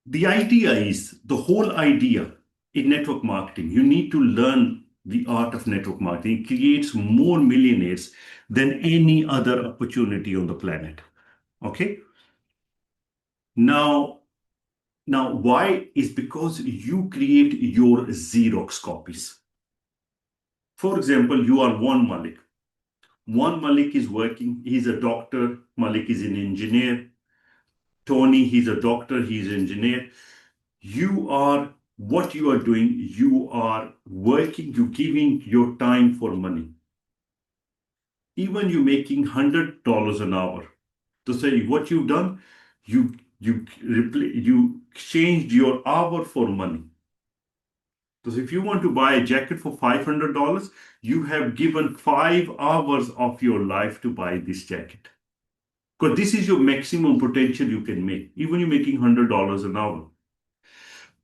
The idea is the whole idea in network marketing. You need to learn the art of network marketing. It creates more millionaires than any other opportunity on the planet. Okay. Now, why is because you create your Xerox copies. For example, you are one Malik. One Malik is working. He's a doctor. Malik is an engineer. Tony, he's a doctor. He's an engineer. What you are doing, you are working, you giving your time for money. Even you making $100 an hour. To say what you've done, you changed your hour for money. So if you want to buy a jacket for $500, you have given 5 hours of your life to buy this jacket. Because this is your maximum potential you can make, even you're making $100 an hour.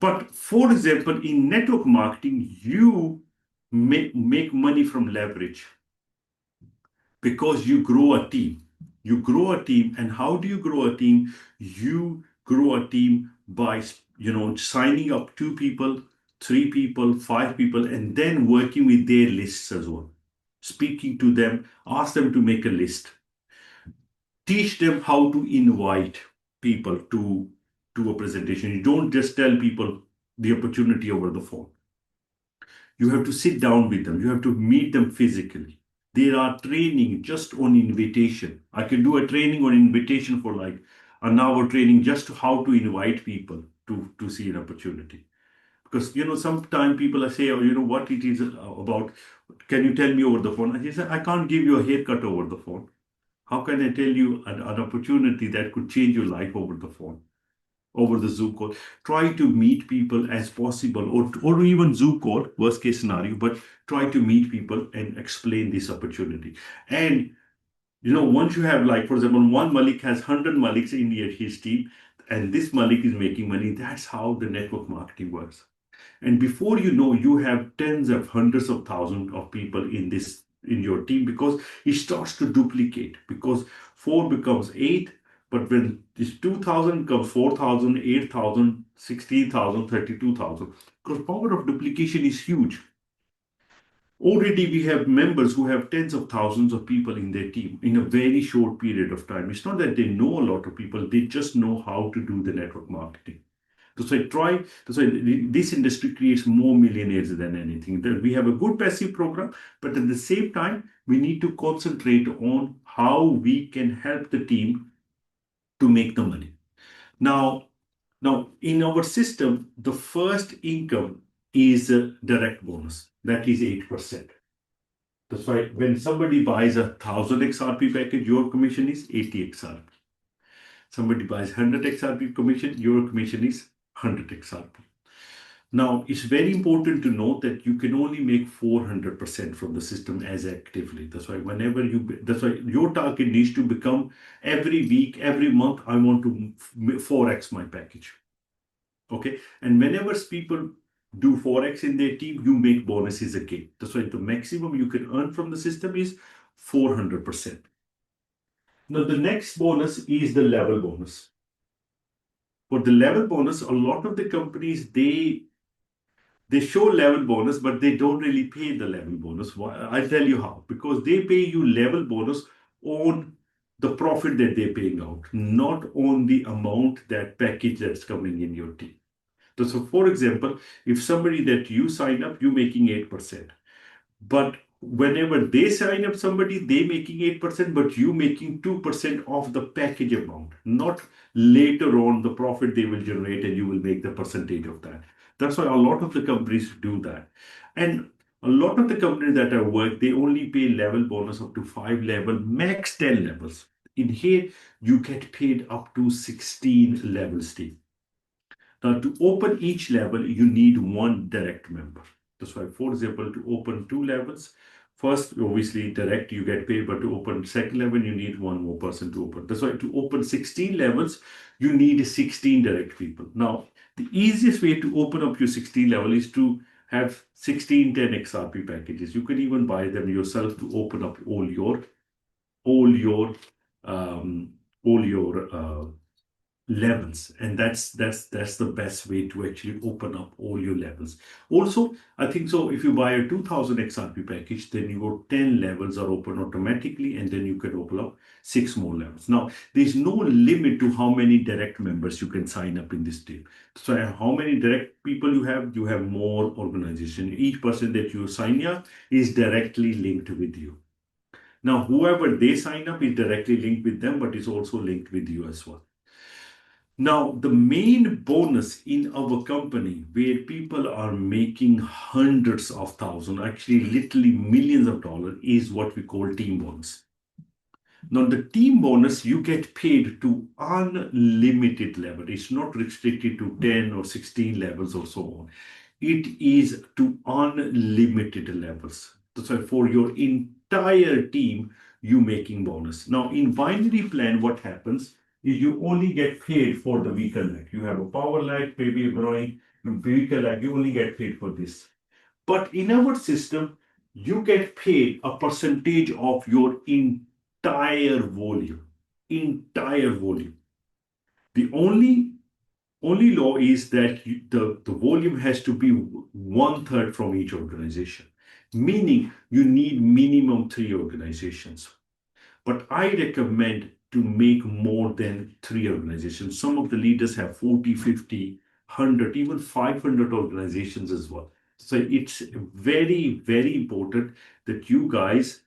But for example, in network marketing, you make money from leverage because you grow a team. You grow a team, and how do you grow a team? You grow a team by signing up 2 people, 3 people, 5 people, and then working with their lists as well. Speaking to them, ask them to make a list. Teach them how to invite people to a presentation. You don't just tell people the opportunity over the phone. You have to sit down with them. You have to meet them physically. There are training just on invitation. I can do a training on invitation for like an hour training just how to invite people to see an opportunity. Because sometimes people say, oh, what it is about. Can you tell me over the phone? I say, I can't give you a haircut over the phone. How can I tell you an opportunity that could change your life over the phone, over the Zoom call? Try to meet people as possible, or even Zoom call, worst case scenario, but try to meet people and explain this opportunity. And once you have, like, for example, one Malik has 100 Maliks in his team, and this Malik is making money. That's how the network marketing works. And before you know, you have tens of hundreds of thousands of people in your team, because it starts to duplicate, because 4 becomes 8, but when this 2000 becomes 4000, 8000, 16,000, 32,000, because power of duplication is huge. Already we have members who have tens of thousands of people in their team in a very short period of time. It's not that they know a lot of people, they just know how to do the network marketing. So this industry creates more millionaires than anything. We have a good passive program, but at the same time, we need to concentrate on how we can help the team to make the money. Now, in our system, the first income is a direct bonus. That is 8%. That's why when somebody buys 1,000 XRP package, your commission is 80 XRP. Somebody buys 100 XRP commission, your commission is 100 XRP. Now, it's very important to note that you can only make 400% from the system as actively. That's why your target needs to become every week, every month, I want to 4x my package. Okay. And whenever people do 4x in their team, you make bonuses again. That's why the maximum you can earn from the system is 400%. Now, the next bonus is the level bonus. For the level bonus, a lot of the companies, they show level bonus, but they don't really pay the level bonus. I'll tell you how. Because they pay you level bonus on the profit that they're paying out, not on the amount, that package that's coming in your team. So for example, if somebody that you sign up, you're making 8%. But whenever they sign up somebody, they making 8%, but you making 2% of the package amount, not later on the profit they will generate and you will make the percentage of that. That's why a lot of the companies do that. And a lot of the companies that I work, they only pay level bonus up to 5 level, max 10 levels. In here, you get paid up to 16 levels, Steve. Now, to open each level, you need one direct member. That's why, for example, to open 2 levels, first, obviously, direct, you get paid, but to open second level, you need one more person to open. That's why to open 16 levels, you need 16 direct people. Now, the easiest way to open up your 16 level is to have 16 10 XRP packages. You can even buy them yourself to open up all your um, all your levels, and that's the best way to actually open up all your levels. Also, I think so if you buy a 2000 XRP package, then your 10 levels are open automatically, and then you can open up 6 more levels. Now there's no limit to how many direct members you can sign up in this deal. So how many direct people you have more organization. Each person that you sign up is directly linked with you. Now whoever they sign up is directly linked with them, but is also linked with you as well. Now, the main bonus in our company, where people are making hundreds of thousands, actually literally millions of dollars, is what we call team bonus. Now, the team bonus, you get paid to unlimited level. It's not restricted to 10 or 16 levels or so on. It is to unlimited levels. So for your entire team, you making bonus. Now, in binary plan, what happens is you only get paid for the weaker leg. You have a power leg, maybe a growing weaker leg, you only get paid for this. But in our system, you get paid a percentage of your entire volume. Entire volume. The only law is that the volume has to be 1/3 from each organization, meaning you need minimum 3 organizations. But I recommend to make more than 3 organizations. Some of the leaders have 40, 50, 100, even 500 organizations as well. So it's very, very important that you guys,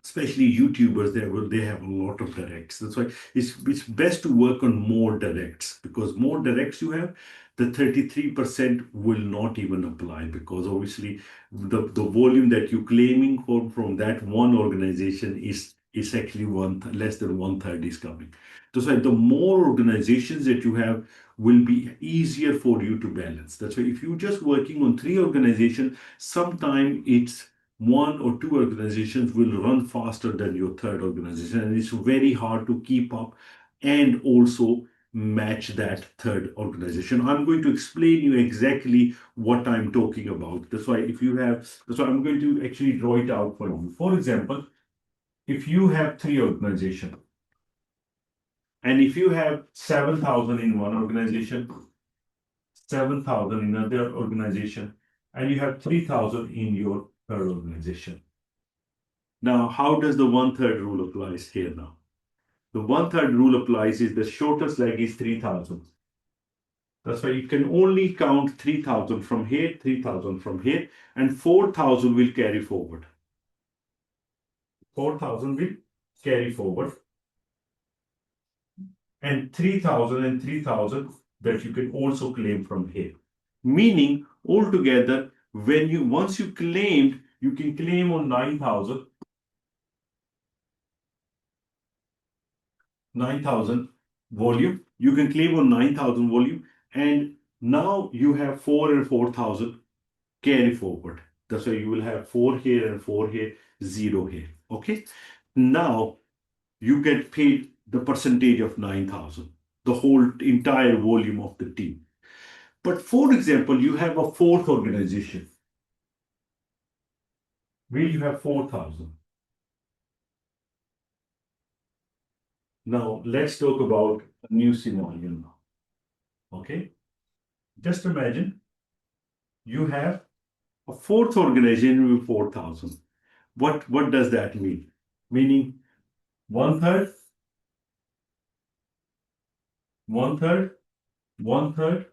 especially YouTubers, they have a lot of directs. That's why it's best to work on more directs, because more directs you have, the 33% will not even apply, because obviously the volume that you're claiming from that one organization is actually less than 1/3 is coming. That's why the more organizations that you have will be easier for you to balance. That's why if you're just working on 3 organizations, sometimes it's 1 or 2 organizations will run faster than your third organization, and it's very hard to keep up and also match that third organization. I'm going to explain you exactly what I'm talking about. That's why I'm going to actually draw it out for you. For example, if you have 3 organizations, and if you have 7,000 in one organization, 7,000 in another organization, and you have 3,000 in your third organization. Now, how does the 1/3 rule applies here now? The 1/3 rule applies is the shortest leg is 3,000. That's why you can only count 3,000 from here, 3,000 from here, and 4,000 will carry forward. 4,000 will carry forward. And 3,000 and 3,000 that you can also claim from here. Meaning, altogether, once you claimed, you can claim on 9,000 volume. You can claim on 9,000 volume, and now you have 4 and 4,000 carry forward. That's why you will have 4 here and 4 here, 0 here. Okay. Now you get paid the percentage of 9,000, the whole entire volume of the team. But for example, you have a fourth organization where you have 4,000. Now, let's talk about a new scenario now. Okay? Just imagine you have a fourth organization with 4,000. What does that mean? Meaning 1/3, 1/3, 1/3,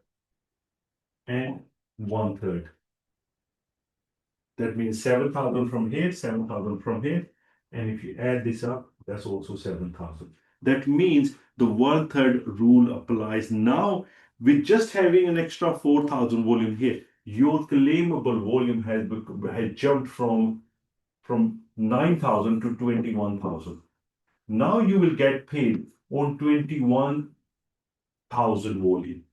and 1/3. That means 7,000 from here, 7,000 from here. And if you add this up, that's also 7,000. That means the 1/3 rule applies now. With just having an extra 4,000 volume here, your claimable volume has jumped from 9,000 to 21,000. Now you will get paid on 21,000 volume.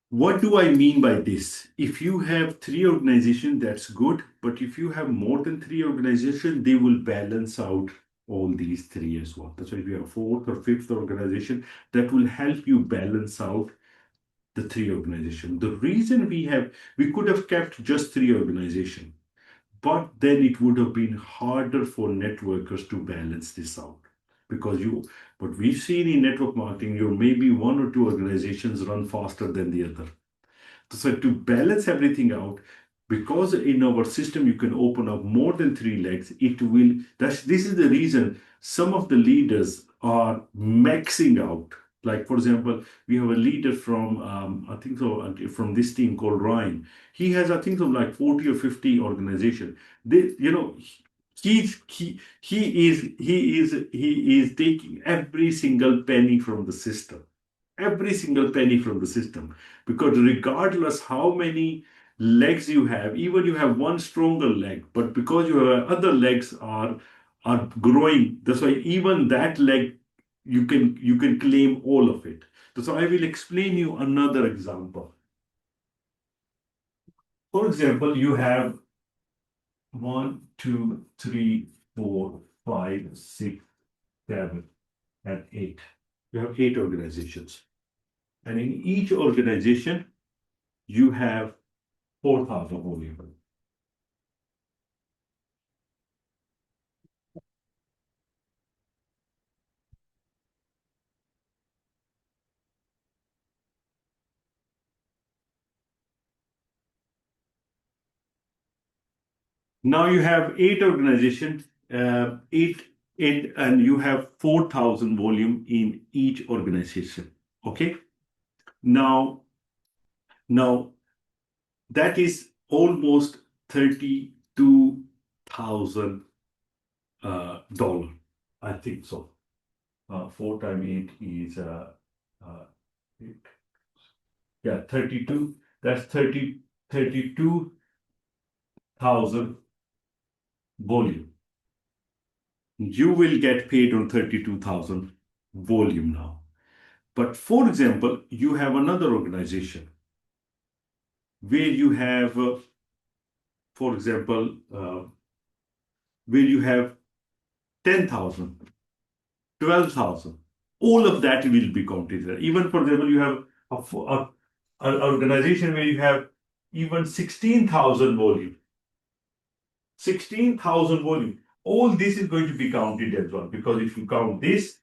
What do I mean by this? If you have 3 organizations, that's good. But if you have more than 3 organizations, they will balance out all these 3 as well. That's why if you have a fourth or fifth organization, that will help you balance out the 3 organizations. The reason we could have kept just 3 organizations, but then it would have been harder for networkers to balance this out. because but we've seen in network marketing, you maybe one or two organizations run faster than the other. So to balance everything out, because in our system you can open up more than three legs, this is the reason some of the leaders are maxing out. Like for example, we have a leader from I think so from this team called Ryan. He has I think so like 40 or 50 organization. They, he is taking every single penny from the system, every single penny from the system, because regardless how many legs you have, even you have one stronger leg, but because your other legs are growing, that's why even that leg you can claim all of it. So I will explain you another example. For example, you have 1, 2, 3, 4, 5, 6, 7, and 8. You have 8 organizations. And in each organization, you have 4,000 volume. Now you have 8 organizations, and you have 4,000 volume in each organization. Okay. Now, now that is almost $32,000. I think so. 4 times 8 is uh, eight. Yeah, 32. That's 32,000 volume. You will get paid on 32,000 volume now. But for example, you have another organization where you have, for example, where you have 10,000, 12,000. All of that will be counted there. Even for example, you have an organization where you have even 16,000 volume. 16,000 volume. All this is going to be counted as well, because if you count this,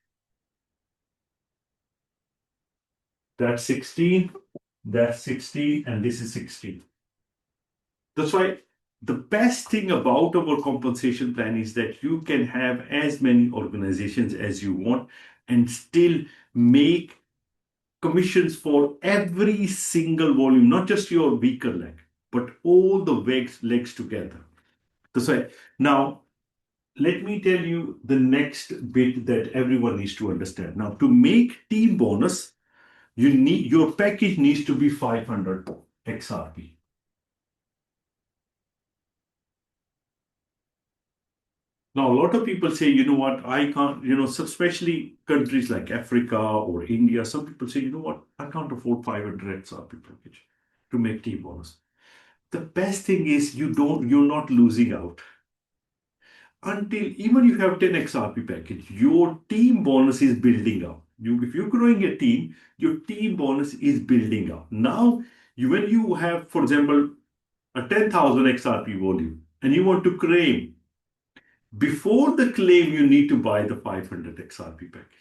that's 16, that's 16, and this is 16. That's why the best thing about our compensation plan is that you can have as many organizations as you want and still make commissions for every single volume, not just your weaker leg, but all the legs together. That's why. Now, let me tell you the next bit that everyone needs to understand. Now, to make team bonus, your package needs to be 500 XRP. Now, a lot of people say, you know what, I can't, especially countries like Africa or India, some people say, you know what, I can't afford 500 XRP package to make team bonus. The best thing is you're not losing out. Until even you have 10 XRP package, your team bonus is building up. If you're growing a team, your team bonus is building up. Now, when you have, for example, a 10,000 XRP volume and you want to claim, before the claim, you need to buy the 500 XRP package.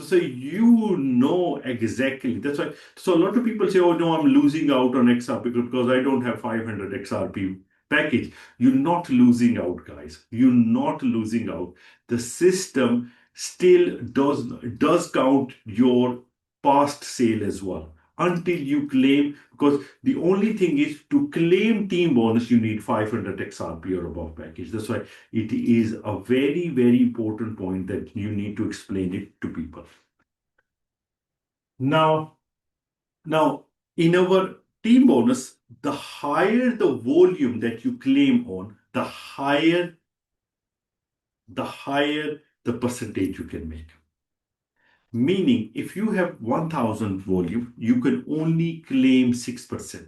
So you know exactly. That's why. So a lot of people say, "Oh no, I'm losing out on XRP because I don't have 500 XRP package." You're not losing out, guys. You're not losing out. The system still does count your past sale as well until you claim, because the only thing is to claim team bonus, you need 500 XRP or above package. That's why it is a very, very important point that you need to explain it to people. Now, in our team bonus, the higher the volume that you claim on, the higher the percentage you can make. Meaning, if you have 1,000 volume, you can only claim 6%.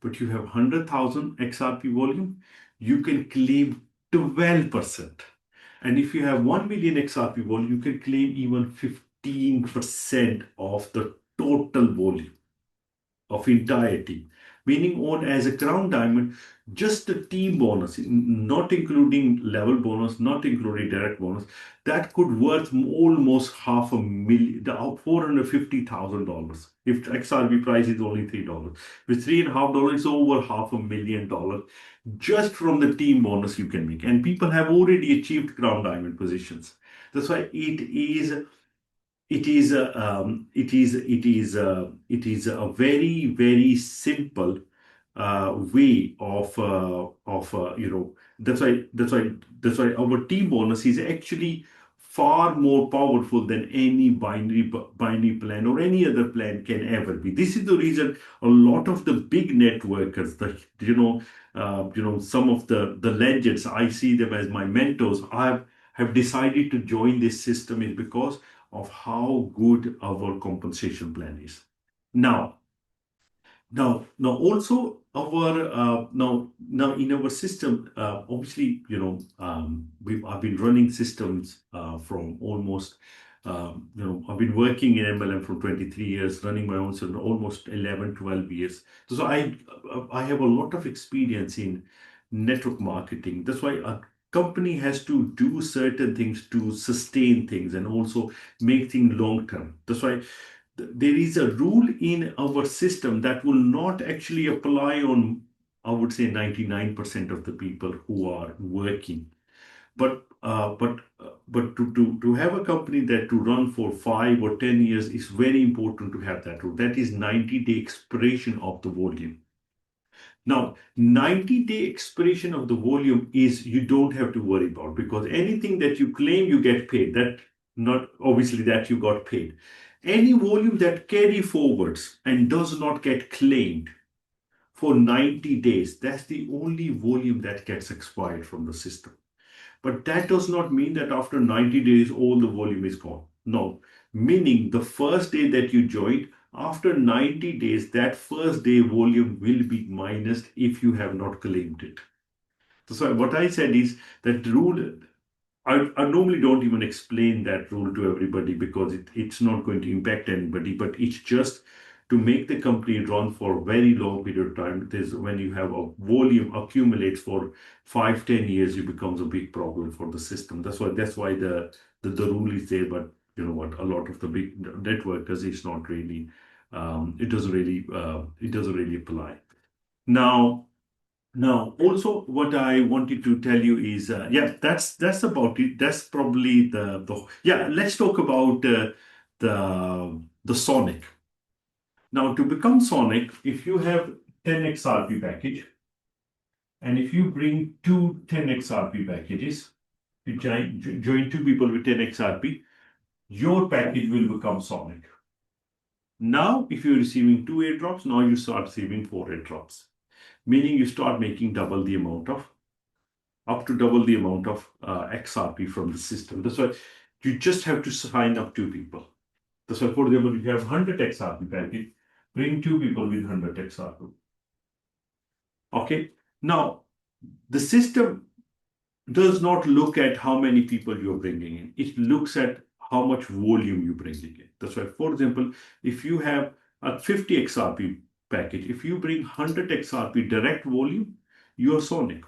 But you have 100,000 XRP volume, you can claim 12%. And if you have 1 million XRP volume, you can claim even 15% of the total volume of entire team. meaning on as a crown diamond, just the team bonus, not including level bonus, not including direct bonus, that could worth almost half a million, $450,000. If XRB price is only $3, with $3.5, it's over $500,000 just from the team bonus you can make. And people have already achieved crown diamond positions. That's why it is a very, very simple way of that's why our team bonus is actually far more powerful than any binary plan or any other plan can ever be. This is the reason a lot of the big networkers, some of the legends, I see them as my mentors. Have decided to join this system is because of how good our compensation plan is. Now, also our now in our system, obviously, I've been running systems from almost, I've been working in MLM for 23 years, running my own system almost 11, 12 years. So I have a lot of experience in network marketing. That's why a company has to do certain things to sustain things and also make things long term. That's why there is a rule in our system that will not actually apply on, I would say, 99% of the people who are working. But to have a company that to run for 5 or 10 years is very important to have that rule. That is 90-day expiration of the volume. Now, 90-day expiration of the volume is you don't have to worry about, because anything that you claim you get paid, that not obviously that you got paid. Any volume that carry forwards and does not get claimed for 90 days, that's the only volume that gets expired from the system. But that does not mean that after 90 days, all the volume is gone. No, meaning the first day that you joined, after 90 days, that first day volume will be minused if you have not claimed it. So what I said is that rule, I normally don't even explain that rule to everybody because it's not going to impact anybody, but it's just to make the company run for a very long period of time. There's when you have a volume accumulates for 5, 10 years, it becomes a big problem for the system. That's why the rule is there. But you know what? A lot of the big networkers, it's not really, it doesn't really apply. Now, also, what I wanted to tell you is, that's about it. That's probably the yeah. Let's talk about the Sonic. Now, to become Sonic, if you have 10x RP package, and if you bring two 10x RP packages, you join two people with 10x RP, your package will become Sonic. Now, if you're receiving 2 airdrops, now you start receiving 4 airdrops, meaning you start making double the amount of up to double the amount of XRP from the system. That's why you just have to sign up 2 people. That's why, for example, if you have 100 XRP package, bring 2 people with 100 XRP. Okay. Now, the system does not look at how many people you're bringing in. It looks at how much volume you bring in. That's why, for example, if you have a 50 XRP package, if you bring 100 XRP direct volume, you're Sonic.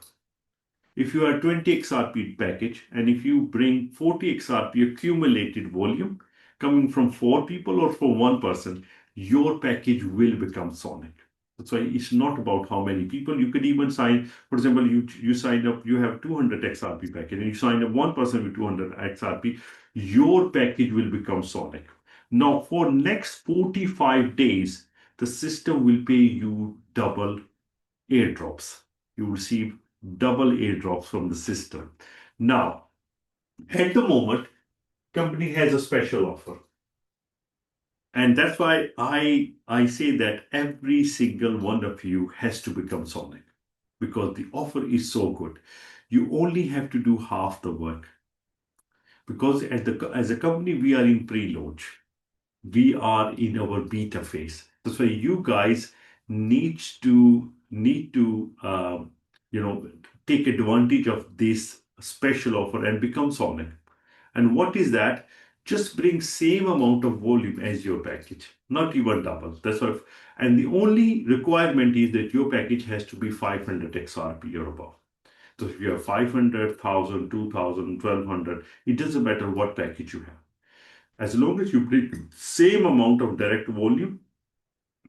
If you are 20 XRP package and if you bring 40 XRP accumulated volume coming from 4 people or from 1 person, your package will become Sonic. That's why it's not about how many people. You could even sign, for example, you sign up, you have 200 XRP package and you sign up 1 person with 200 XRP, your package will become Sonic. Now, for next 45 days, the system will pay you double airdrops. You will receive double airdrops from the system. Now, at the moment, company has a special offer. And that's why I say that every single one of you has to become Sonic, because the offer is so good. You only have to do half the work. Because as a company, we are in pre-launch. We are in our beta phase. That's why you guys need to take advantage of this special offer and become Sonic. And what is that? Just bring same amount of volume as your package. not even double. That's what, and the only requirement is that your package has to be 500 XRP or above. So if you have 500, 1,000, 2,000, 1,200, it doesn't matter what package you have. As long as you bring same amount of direct volume,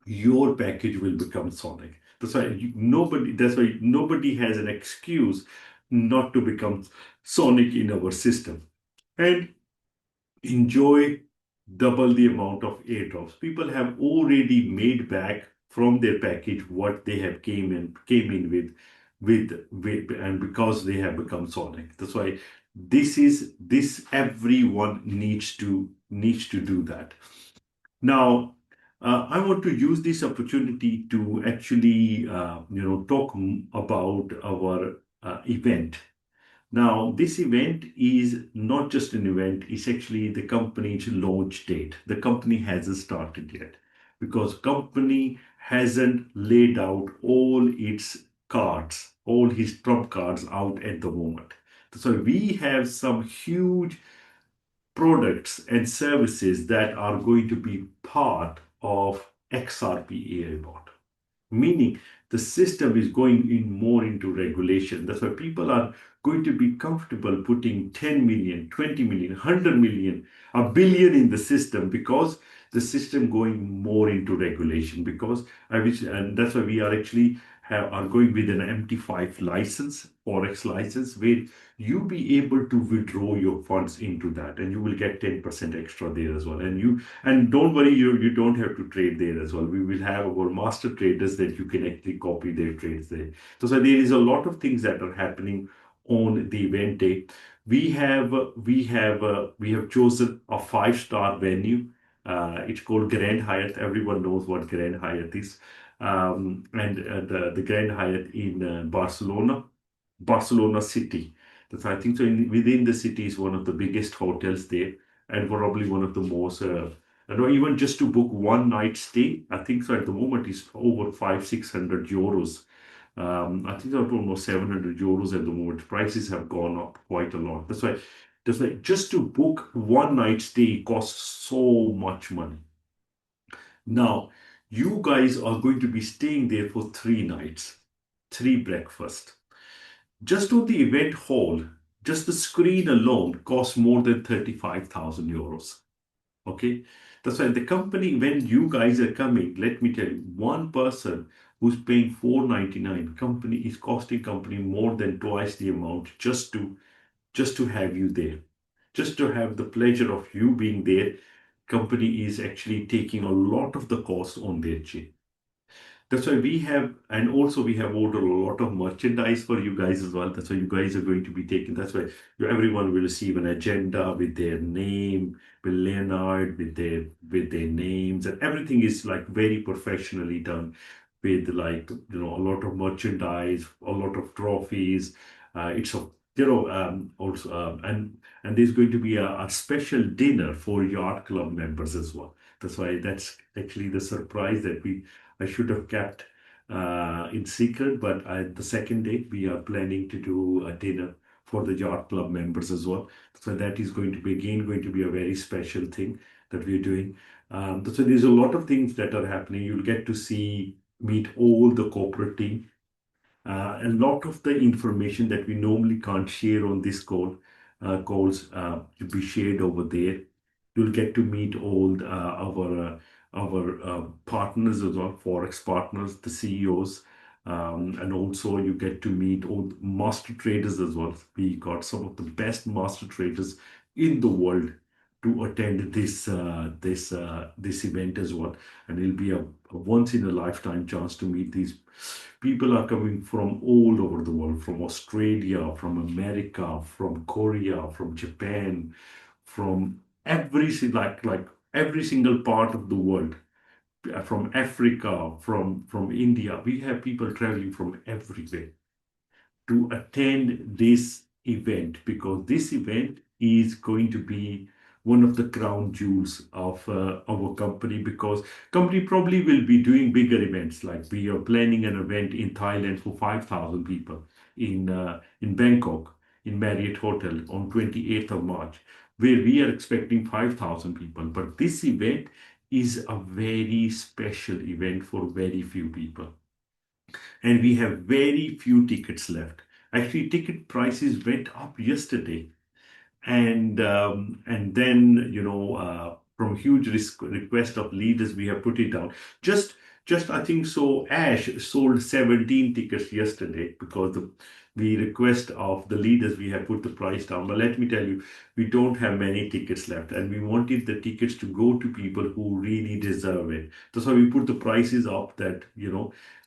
your package will become Sonic. That's why nobody has an excuse not to become Sonic in our system. And enjoy double the amount of airdrops. People have already made back from their package what they have came in with and because they have become Sonic. That's why this everyone needs to do that. Now, I want to use this opportunity to actually talk about our event. Now, this event is not just an event, it's actually the company's launch date. The company hasn't started yet because company hasn't laid out all its cards, all his trump cards out at the moment. So we have some huge products and services that are going to be part of XRP AI bot, meaning the system is going in more into regulation. That's why people are going to be comfortable putting 10 million, 20 million, 100 million, a billion in the system because the system going more into regulation. Because I wish, and that's why we are actually are going with an MT5 license, Forex license, where you be able to withdraw your funds into that and you will get 10% extra there as well. And don't worry, you don't have to trade there as well. We will have our master traders that you can actually copy their trades there. So there is a lot of things that are happening on the event day. We have chosen a five-star venue. It's called Grand Hyatt. Everyone knows what Grand Hyatt is. And the Grand Hyatt in Barcelona city. That's, I think so. Within the city is one of the biggest hotels there, and probably one of the most. I know even just to book one night stay, I think so. At the moment, is over 500-600 euros. I think it's almost 700 euros at the moment. Prices have gone up quite a lot. That's why just to book one night stay costs so much money. Now, you guys are going to be staying there for 3 nights, three breakfasts. Just on the event hall, just the screen alone costs more than 35,000 euros. Okay. That's why the company, when you guys are coming, let me tell you, one person who's paying 499, company is costing company more than twice the amount just to have you there. Just to have the pleasure of you being there, company is actually taking a lot of the cost on their chin. That's why we have, and also we have ordered a lot of merchandise for you guys as well. That's why you guys are going to be taking. That's why everyone will receive an agenda with their name, with Leonard, with their names, and everything is like very professionally done, with like a lot of merchandise, a lot of trophies. It's a also and there's going to be a special dinner for yacht club members as well. That's actually the surprise that I should have kept in secret, but the second day we are planning to do a dinner for the yacht club members as well. So that is going to be again going to be a very special thing that we're doing. So there's a lot of things that are happening. You'll get to meet all the corporate team. A lot of the information that we normally can't share on this calls to be shared over there. You'll get to meet all our partners as well, forex partners, the CEOs, and also you get to meet all the master traders as well. We got some of the best master traders in the world to attend this event as well, and it'll be a once in a lifetime chance to meet these people. Are coming from all over the world, from Australia, from America, from Korea, from Japan, from every single part of the world, from Africa, from India. We have people traveling from everywhere to attend this event because this event is going to be one of the crown jewels of our company, because company probably will be doing bigger events, like we are planning an event in Thailand for 5,000 people in Bangkok in Marriott Hotel on 28th of March, where we are expecting 5,000 people. But this event is a very special event for very few people. And we have very few tickets left. Actually, ticket prices went up yesterday, and then from huge request of leaders we have put it down. Just I think so, Ash sold 17 tickets yesterday because the request of the leaders we have put the price down. But let me tell you, we don't have many tickets left, and we wanted the tickets to go to people who really deserve it. That's why we put the prices up, that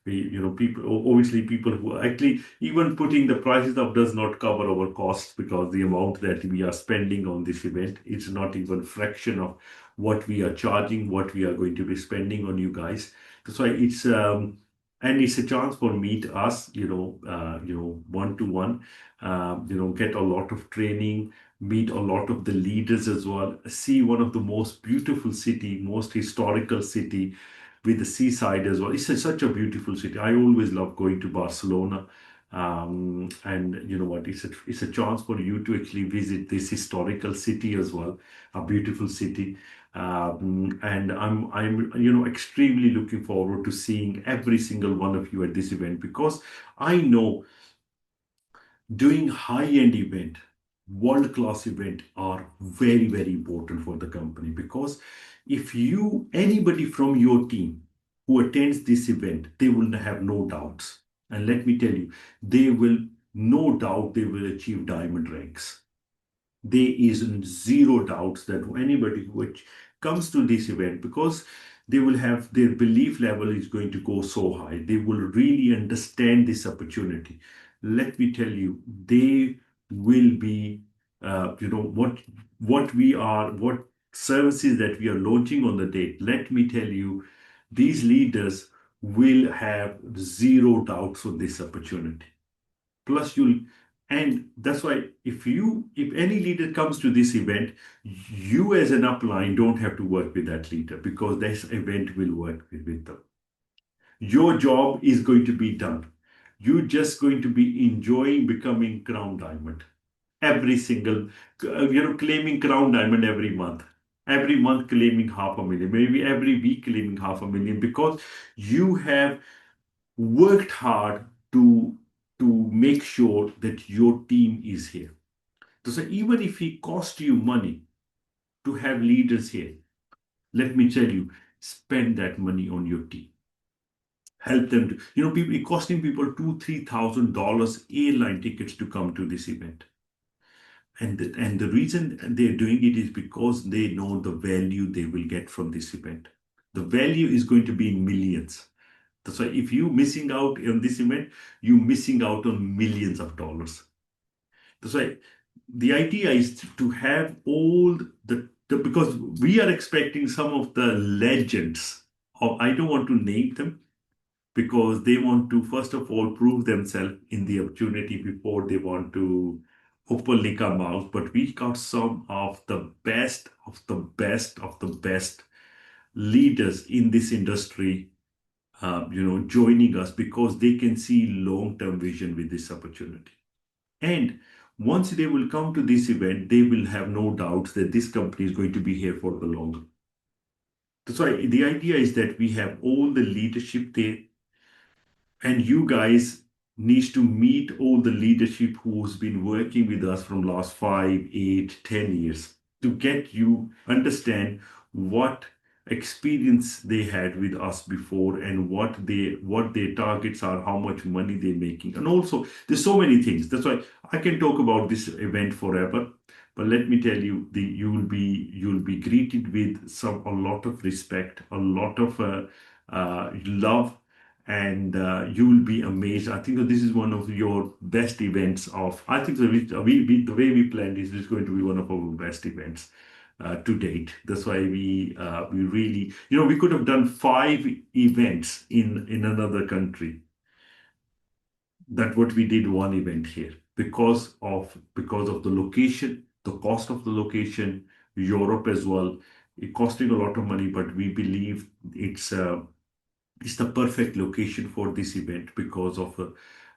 people, obviously people who actually, even putting the prices up does not cover our costs, because the amount that we are spending on this event, it's not even fraction of what we are charging, what we are going to be spending on you guys. That's why it's a chance for meet us, one to one, get a lot of training, meet a lot of the leaders as well, see one of the most beautiful city, most historical city, with the seaside as well. Such a beautiful city. I always love going to Barcelona. And you know what? It's a chance for you to actually visit this historical city as well, a beautiful city. And I'm extremely looking forward to seeing every single one of you at this event, because I know doing high-end event, world-class event are very, very important for the company. Because if anybody from your team who attends this event, they will have no doubts. And let me tell you, no doubt they will achieve diamond ranks. There is zero doubts that anybody which comes to this event, because they will have, their belief level is going to go so high, they will really understand this opportunity. Let me tell you, they will be what services that we are launching on the date. Let me tell you, these leaders will have zero doubts on this opportunity. Plus you'll And that's why, if any leader comes to this event, you as an upline don't have to work with that leader, because this event will work with them. Your job is going to be done. You're just going to be enjoying becoming crown diamond every single, claiming crown diamond every month claiming 500,000, maybe every week claiming 500,000, because you have worked hard to make sure that your team is here. So even if it costs you money to have leaders here, let me tell you, spend that money on your team. Help them to, people, it costing people $2,000-3,000 airline tickets to come to this event. And the reason they're doing it is because they know the value they will get from this event. The value is going to be in millions. That's why if you're missing out on this event, you're missing out on millions of dollars. That's why the idea is to have all because we are expecting some of the legends. I don't want to name them, because they want to, first of all, prove themselves in the opportunity before they want to openly come out. But we got some of the best of the best of the best leaders in this industry, joining us, because they can see long-term vision with this opportunity. And once they will come to this event, they will have no doubts that this company is going to be here for the long run. That's why the idea is that we have all the leadership there, and you guys needs to meet all the leadership who's been working with us from last 5, 8, 10 years, to get you understand what experience they had with us before, and what their targets are, how much money they're making. And also there's so many things. That's why I can talk about this event forever. But let me tell you, you'll be greeted with a lot of respect, a lot of love, and you will be amazed. I think that this is one of your best events of. I think that the way we planned is going to be one of our best events to date. That's why we really, we could have done 5 events in another country. That what we did, one event here, because of the location, the cost of the location, Europe as well. It costing a lot of money, but we believe it's the perfect location for this event, because of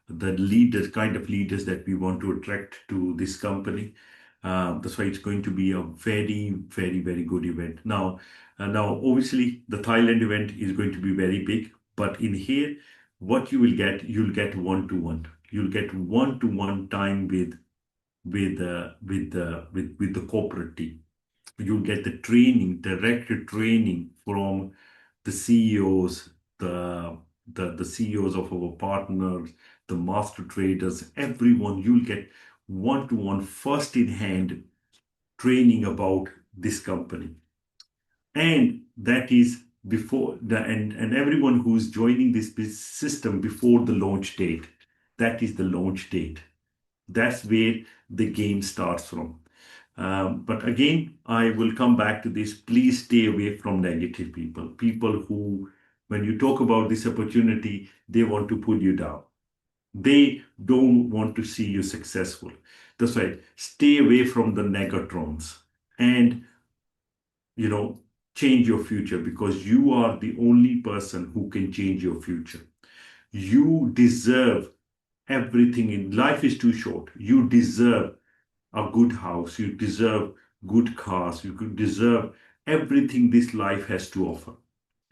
the kind of leaders that we want to attract to this company. That's why it's going to be a very, very, very good event. Now, obviously, the Thailand event is going to be very big, but in here, what you'll get one-to-one. You'll get one-to-one time with the corporate team. You'll get the training, direct training from the CEOs, the CEOs of our partners, the master traders, everyone. You'll get one-to-one, first in hand training about this company. And that is before and everyone who's joining this system before the launch date. That is the launch date. That's where the game starts from. But again, I will come back to this. Please stay away from negative people. People who, when you talk about this opportunity, they want to pull you down. They don't want to see you successful. That's right. Stay away from the negatrons and, you know, change your future, because you are the only person who can change your future. You deserve everything in life is too short. You deserve a good house. You deserve good cars. You could deserve everything this life has to offer.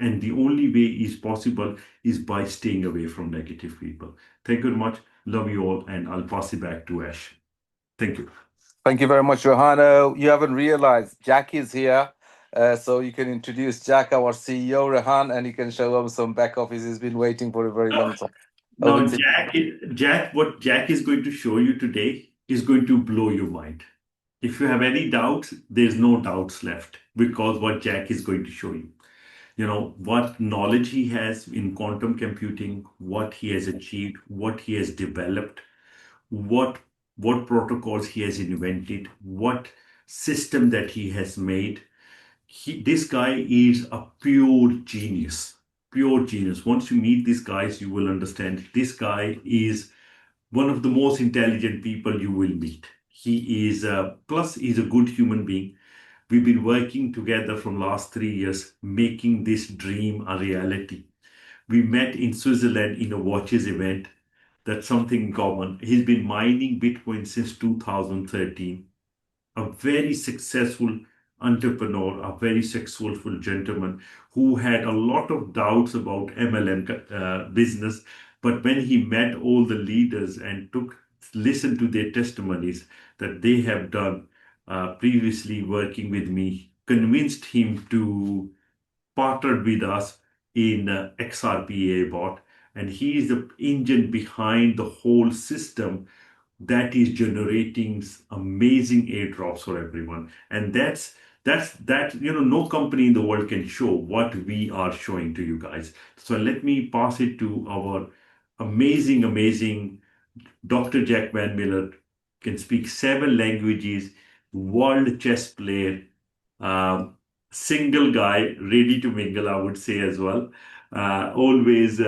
And the only way is possible is by staying away from negative people. Thank you very much. Love you all. And I'll pass it back to Ash. Thank you. Thank you very much, Rehan. You haven't realized Jack is here. So you can introduce Jack, our CEO, Rehan, and you can show him some back office. He's been waiting for a very long time. Over Now, to you. What Jack is going to show you today is going to blow your mind. If you have any doubts, there's no doubts left, because what Jack is going to show you. You know, what knowledge he has in quantum computing, what he has achieved, what he has developed, what what protocols he has invented, what system that he has made. This guy is a pure genius. Pure genius. Once you meet these guys, you will understand this guy is one of the most intelligent people you will meet. He is, plus he's a good human being. We've been working together from last 3 years, making this dream a reality. We met in Switzerland in a watches event. That's something in common. He's been mining Bitcoin since 2013. A very successful entrepreneur, a very successful gentleman who had a lot of doubts about MLM business. But when he met all the leaders and listened to their testimonies that they have done previously working with me, convinced him to partner with us in XRP bot. And he is the engine behind the whole system that is generating amazing airdrops for everyone. And no company in the world can show what we are showing to you guys. So let me pass it to our amazing Dr. Jack Van Miller. Can speak 7 languages, world chess player, um, single guy, ready to mingle, I would say as well. Always, he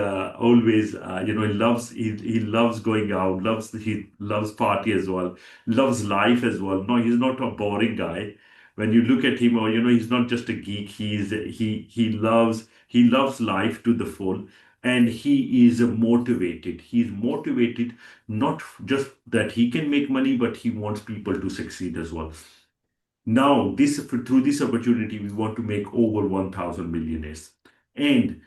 loves going out, he loves party as well, loves life as well. No, he's not a boring guy. When you look at him, or he's not just a geek. He loves life to the full, and he is motivated. He's motivated not just that he can make money, but he wants people to succeed as well. Now, through this opportunity, we want to make over 1,000 millionaires. And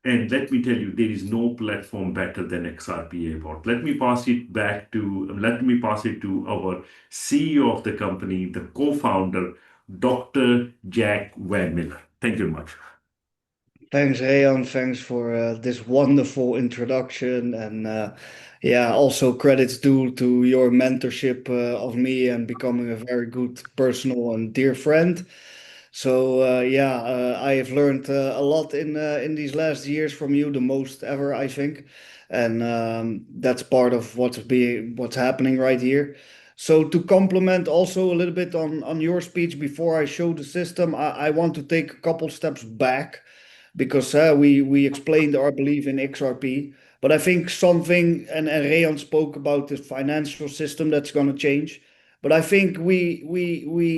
and let me tell you, there is no platform better than XRP bot. Let me pass it to our CEO of the company, the co-founder, Dr. Jack Van Miller. Thank you very much. Thanks, Rehan. Thanks for this wonderful introduction. And yeah, also credits due to your mentorship of me and becoming a very good personal and dear friend. So yeah, I have learned a lot in these last years from you, the most ever, I think. And that's part of what's happening right here. So to complement also a little bit on your speech before I show the system, I want to take a couple steps back because we explained our belief in XRP. But I think something, and Rehan spoke about the financial system that's going to change. But I think we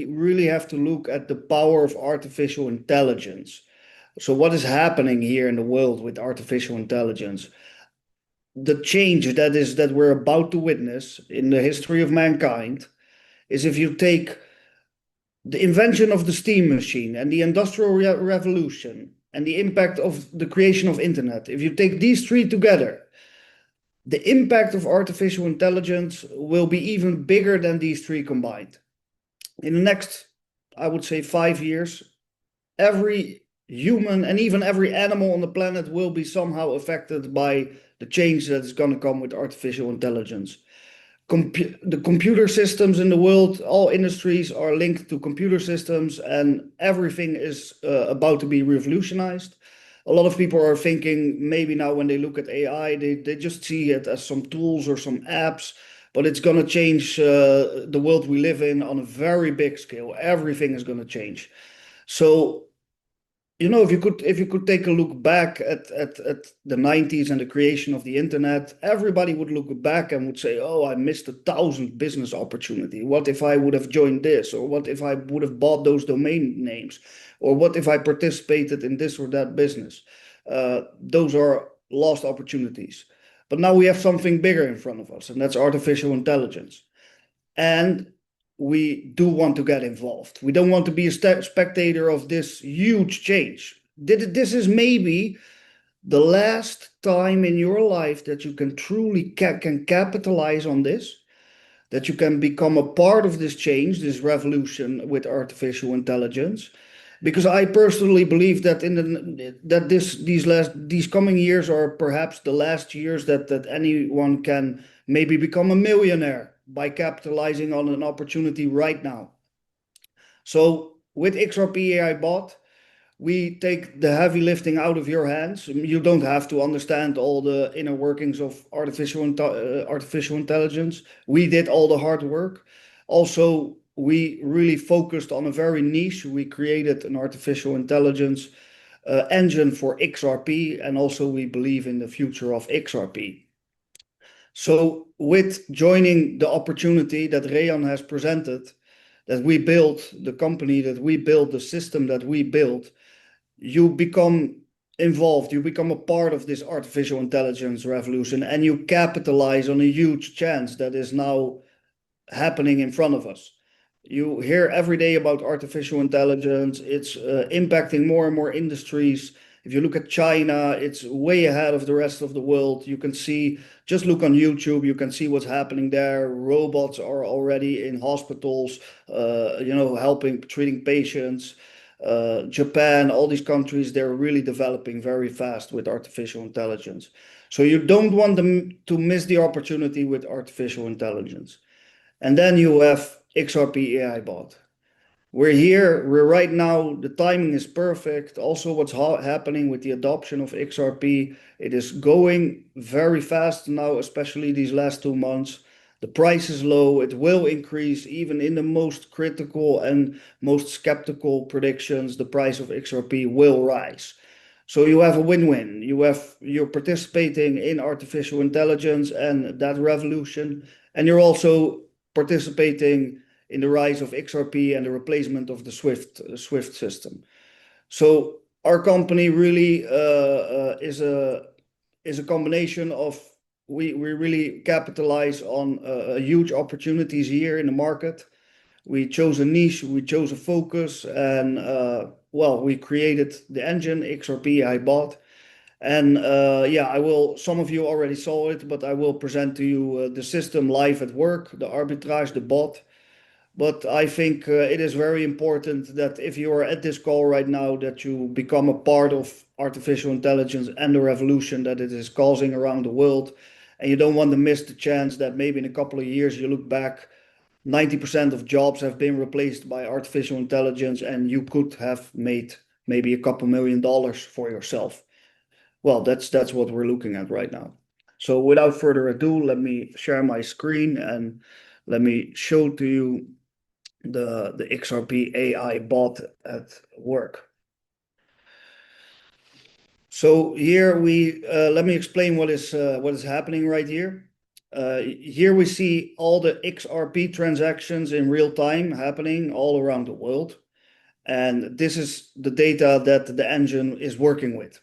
really have to look at the power of artificial intelligence. So what is happening here in the world with artificial intelligence? The change that we're about to witness in the history of mankind is if you take the invention of the steam machine and the industrial revolution and the impact of the creation of internet, if you take these three together, the impact of artificial intelligence will be even bigger than these three combined. In the next, I would say, 5 years, every human and even every animal on the planet will be somehow affected by the change that is going to come with artificial intelligence. The computer systems in the world, all industries are linked to computer systems, and everything is about to be revolutionized. A lot of people are thinking maybe now when they look at AI, they just see it as some tools or some apps, but it's going to change the world we live in on a very big scale. Everything is going to change. So if you could take a look back at the 90s and the creation of the internet, everybody would look back and would say, oh, I missed 1,000 business opportunity. What if I would have joined this? Or what if I would have bought those domain names? Or what if I participated in this or that business? Those are lost opportunities. But now we have something bigger in front of us, and that's artificial intelligence. And we do want to get involved. We don't want to be a spectator of this huge change. This is maybe the last time in your life that you can truly can capitalize on this, that you can become a part of this change, this revolution with artificial intelligence. Because I personally believe that these coming years are perhaps the last years that anyone can maybe become a millionaire by capitalizing on an opportunity right now. So with XRP AI bot, we take the heavy lifting out of your hands. You don't have to understand all the inner workings of artificial intelligence. We did all the hard work. Also, we really focused on a very niche. We created an artificial intelligence engine for XRP, and also we believe in the future of XRP. So with joining the opportunity that Rehan has presented, that we built the company, that we built the system that we built, you become involved, you become a part of this artificial intelligence revolution, and you capitalize on a huge chance that is now happening in front of us. You hear every day about artificial intelligence. It's impacting more and more industries. If you look at China, it's way ahead of the rest of the world. You can see, just look on YouTube, you can see what's happening there. Robots are already in hospitals, helping, treating patients. Japan, all these countries, they're really developing very fast with artificial intelligence. So you don't want them to miss the opportunity with artificial intelligence. And then you have XRP AI bot. We're right now, the timing is perfect. Also, what's happening with the adoption of XRP, it is going very fast now, especially these last 2 months. The price is low. It will increase even in the most critical and most skeptical predictions. The price of XRP will rise. So you have a win-win. You're participating in artificial intelligence and that revolution, and you're also participating in the rise of XRP and the replacement of the Swift system. So our company really is a combination of we really capitalize on huge opportunities here in the market. We chose a niche, we chose a focus, and we created the engine XRP I bought. And some of you already saw it, but I will present to you the system live at work, the arbitrage, the bot. But I think it is very important that if you are at this call right now, that you become a part of artificial intelligence and the revolution that it is causing around the world. And you don't want to miss the chance that maybe in a couple of years you look back, 90% of jobs have been replaced by artificial intelligence, and you could have made maybe a couple $1 million for yourself. Well, that's what we're looking at right now. So without further ado, let me share my screen and let me show to you the XRP AI bot at work. So here let me explain what is happening right here. Here we see all the XRP transactions in real time happening all around the world. And this is the data that the engine is working with.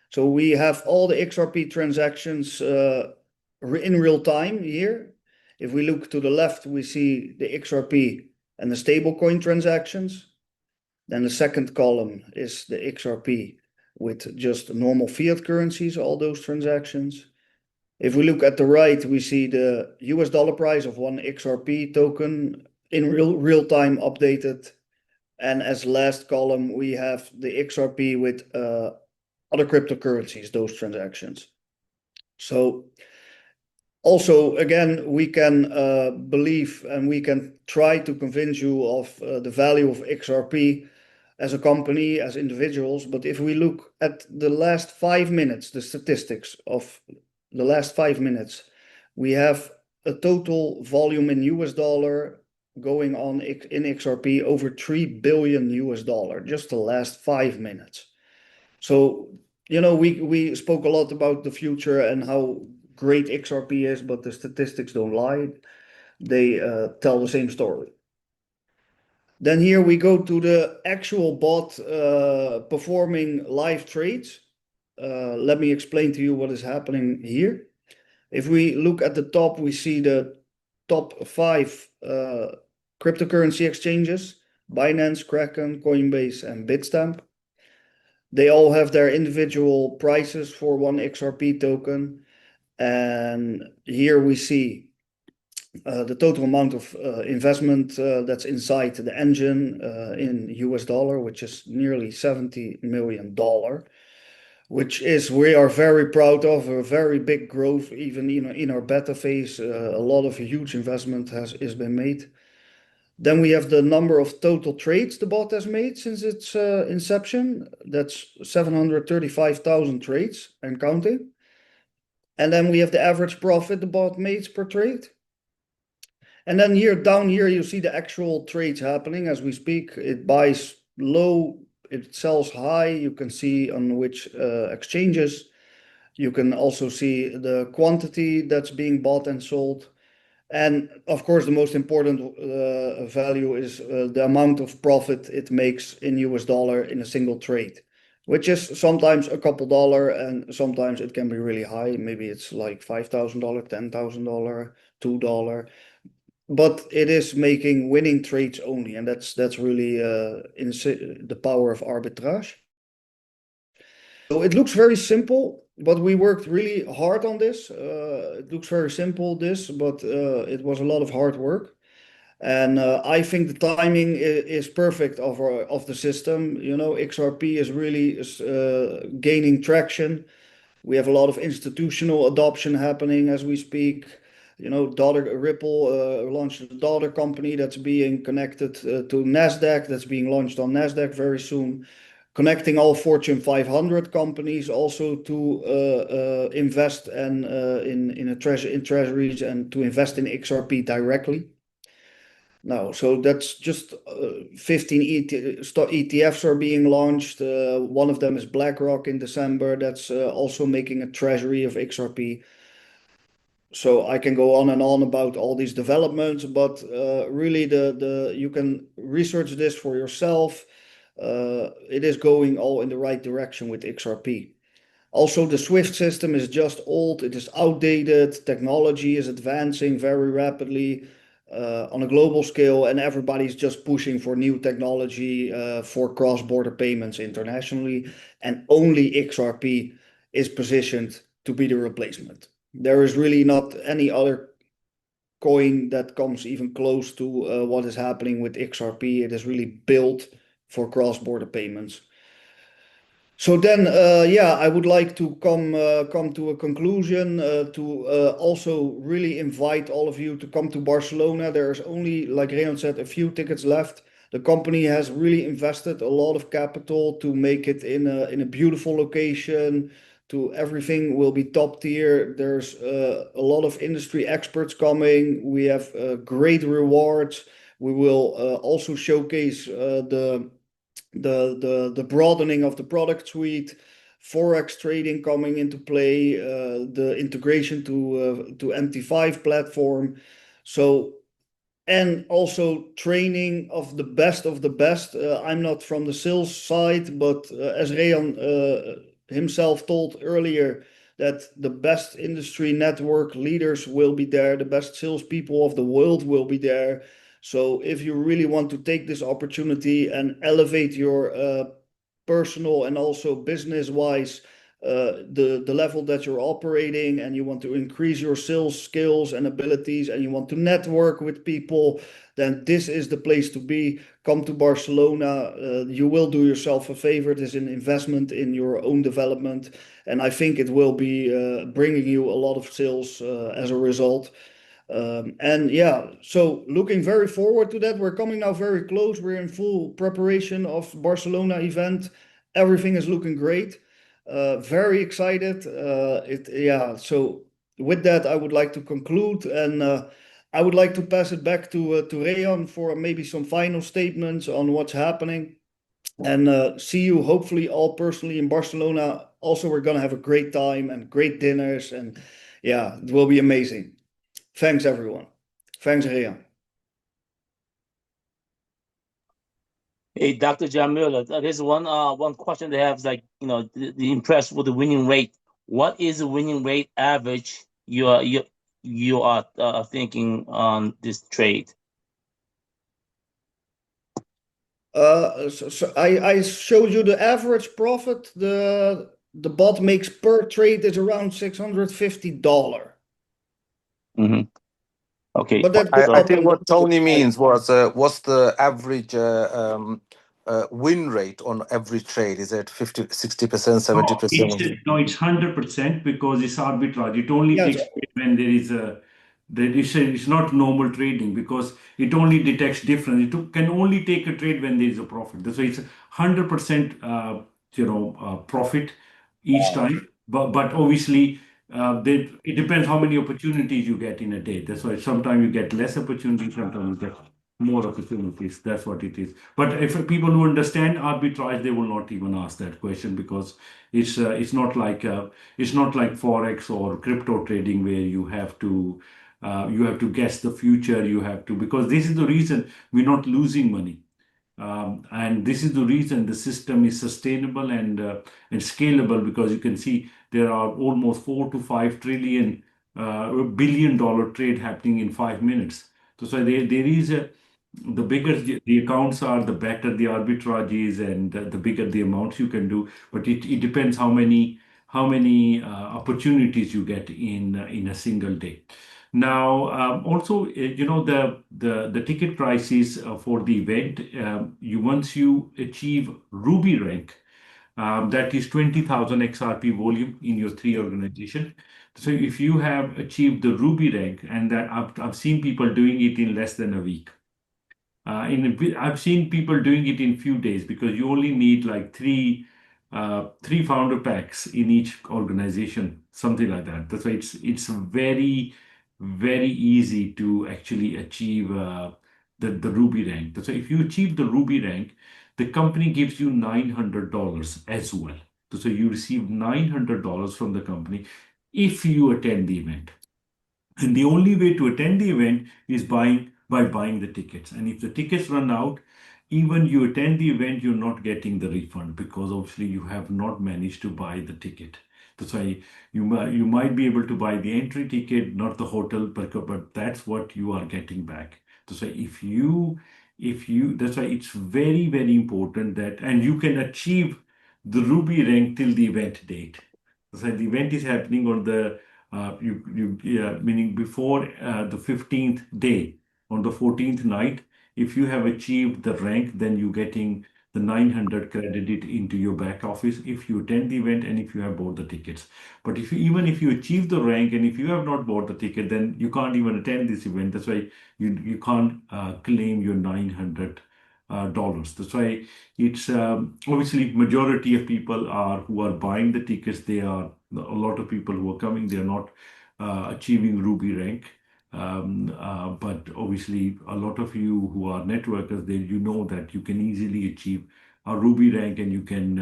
So we have all the XRP transactions in real time here. If we look to the left, we see the XRP and the stablecoin transactions. Then the second column is the XRP with just normal fiat currencies, all those transactions. If we look at the right, we see the US dollar price of one XRP token in real time updated. And as last column, we have the XRP with other cryptocurrencies, those transactions. So also, again, we can believe and we can try to convince you of the value of XRP as a company, as individuals. But if we look at the last 5 minutes, the statistics of the last 5 minutes, we have a total volume in US dollar going on in XRP over $3 billion US dollar, just the last 5 minutes. So, we spoke a lot about the future and how great XRP is, but the statistics don't lie. They tell the same story. Then here we go to the actual bot performing live trades. Let me explain to you what is happening here. If we look at the top, we see the top 5 cryptocurrency exchanges: Binance, Kraken, Coinbase, and Bitstamp. They all have their individual prices for one XRP token. And here we see the total amount of investment that's inside the engine in US dollar, which is nearly $70 million, which we are very proud of, a very big growth. Even in our beta phase, a lot of huge investment has been made. Then we have the number of total trades the bot has made since its inception. That's 735,000 trades and counting. And then we have the average profit the bot makes per trade. And then down here, you see the actual trades happening as we speak. It buys low, it sells high. You can see on which exchanges. You can also see the quantity that's being bought and sold. And of course, the most important value is the amount of profit it makes in US dollar in a single trade, which is sometimes a couple dollar, and sometimes it can be really high. Maybe it's like $5,000, $10,000, $2. But it is making winning trades only, and that's really the power of arbitrage. So it looks very simple, but we worked really hard on this. It looks very simple, but it was a lot of hard work. And I think the timing is perfect of the system. XRP is really gaining traction. We have a lot of institutional adoption happening as we speak. Ripple launched a daughter company that's being connected to NASDAQ, that's being launched on NASDAQ very soon, connecting all Fortune 500 companies also to invest in treasuries and to invest in XRP directly. Now, so that's just 15 ETFs are being launched. One of them is BlackRock in December. That's also making a treasury of XRP. So I can go on and on about all these developments, but really you can research this for yourself. It is going all in the right direction with XRP. Also, the SWIFT system is just old. It is outdated. Technology is advancing very rapidly on a global scale, and everybody's just pushing for new technology for cross-border payments internationally. And only XRP is positioned to be the replacement. There is really not any other coin that comes even close to what is happening with XRP. It is really built for cross-border payments. So then, I would like to come to a conclusion, to also really invite all of you to come to Barcelona. There's only, like Rehan said, a few tickets left. The company has really invested a lot of capital to make it in a beautiful location. Everything will be top tier. There's a lot of industry experts coming. We have great rewards. We will also showcase the broadening of the product suite, forex trading coming into play, the integration to MT5 platform. And also training of the best of the best. I'm not from the sales side, but as Rehan himself told earlier, that the best industry network leaders will be there, the best salespeople of the world will be there. So if you really want to take this opportunity and elevate your personal and also business-wise the level that you're operating, and you want to increase your sales skills and abilities, and you want to network with people, then this is the place to be. Come to Barcelona. You will do yourself a favor. It is an investment in your own development, and I think it will be bringing you a lot of sales as a result. And yeah, so looking very forward to that. We're coming now very close. We're in full preparation of Barcelona event. Everything is looking great. Very excited. Yeah. So with that, I would like to conclude, and I would like to pass it back to Rehan for maybe some final statements on what's happening. And see you hopefully all personally in Barcelona. Also, we're gonna have a great time and great dinners, and yeah, it will be amazing. Thanks, everyone. Thanks, Rehan. Hey, Dr. John Müller, there's one question they have is like, the impressed with the winning rate. What is the winning rate average you are thinking on this trade? So I showed you the average profit the bot makes per trade is around $650. Mm-hmm. Okay. But that I, goes I up think and what down. Tony means was what's the average win rate on every trade? Is it 50, 60%, 70%? No, it's 100% because it's arbitrage. It only Yes. takes place when it's not normal trading because it only detects difference. Can only take a trade when there is a profit. So it's 100% profit each time. But obviously it depends how many opportunities you get in a day. That's why sometimes you get less opportunities, sometimes you get more opportunities. That's what it is. But if people who understand arbitrage, they will not even ask that question because it's not like forex or crypto trading where you have to guess the future. You have to, because this is the reason we're not losing money. And this is the reason the system is sustainable and scalable, because you can see there are almost 4 to 5 billion dollar trade happening in 5 minutes. So there is the bigger the accounts are, the better the arbitrage is, and the bigger the amounts you can do. But it depends how many opportunities you get in a single day. Now, also, the ticket prices for the event, once you achieve Ruby rank, that is 20,000 XRP volume in your three organization. So if you have achieved the Ruby rank, and that I've seen people doing it in less than a week. I've seen people doing it in few days because you only need like three founder packs in each organization, something like that. That's why it's very, very easy to actually achieve the Ruby rank. So if you achieve the Ruby rank, the company gives you $900 as well. So you receive $900 from the company if you attend the event. And the only way to attend the event is by buying the tickets. And if the tickets run out, even you attend the event, you're not getting the refund because obviously you have not managed to buy the ticket. That's why you might be able to buy the entry ticket, not the hotel, but that's what you are getting back. So that's why it's very, very important that, and you can achieve the Ruby rank till the event date. So the event is happening on the meaning before the 15th day, on the 14th night. If you have achieved the rank, then you're getting the 900 credited into your back office if you attend the event and if you have bought the tickets. But even if you achieve the rank and if you have not bought the ticket, then you can't even attend this event. That's why you can't claim your $900. That's why it's obviously majority of people who are buying the tickets. They are a lot of people who are coming. They are not achieving Ruby rank. But obviously, a lot of you who are networkers, you know that you can easily achieve a Ruby rank, and you can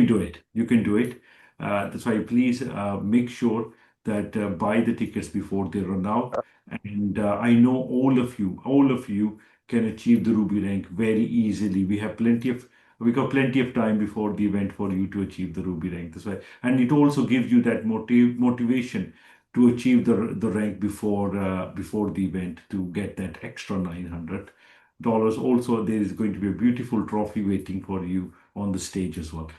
do it. You can do it. That's why please make sure that buy the tickets before they run out. And I know all of you can achieve the Ruby rank very easily. We have plenty of We got plenty of time before the event for you to achieve the Ruby rank. That's why, and it also gives you that motivation to achieve the rank before the event to get that extra $900. Also, there is going to be a beautiful trophy waiting for you on the stage as well.